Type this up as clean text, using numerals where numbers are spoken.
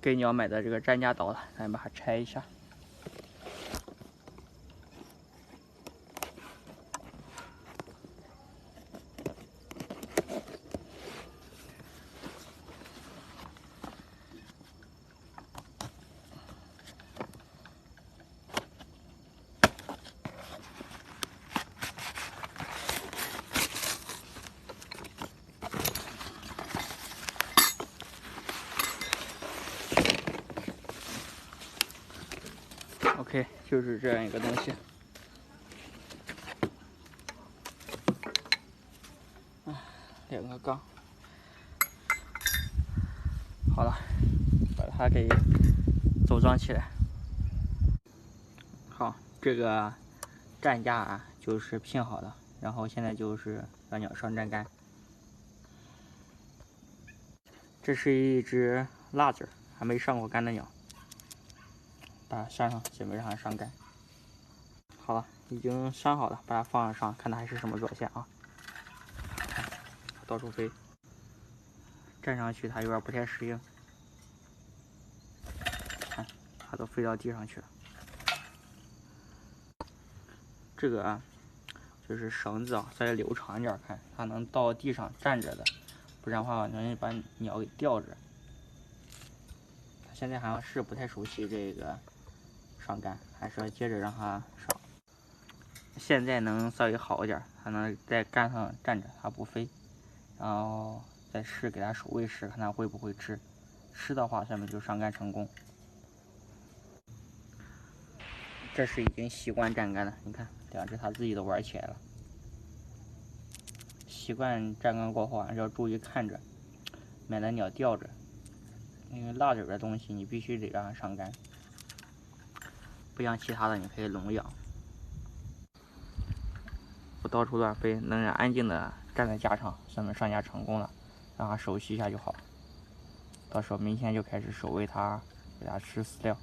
给鸟买的这个粘家刀了，咱把它拆一下。OK， 就是这样一个东西。2个杠，好了，把它给组装起来。好，这个站架啊就是拼好了，然后现在就是让鸟上站杆。这是一只蜡子还没上过杆的鸟，把它拴上，准备让它上杆。好了，已经拴好了，把它放上，看它还是什么表现啊！到处飞，站上去它有点不太适应，看它都飞到地上去了。这个啊，就是绳子啊，再留长一点，看它能到地上站着的，不然的话容易把鸟给吊着。它现在好像是不太熟悉这个上杆，还是要接着让它上。现在能稍微好一点，它能在杆上站着，它不飞。然后再试给它守喂食，看它会不会吃。吃的话，下面就上杆成功。这是已经习惯站杆了，你看2只它自己都玩起来了。习惯站杆过后啊，要注意看着，免得鸟吊着。因为蜡子的东西你必须得让它上杆，不像其他的你可以笼养。不到处乱飞，能安静的站在架上，算上架成功了，让它熟悉一下就好。到时候明天就开始守卫它，给它吃饲料。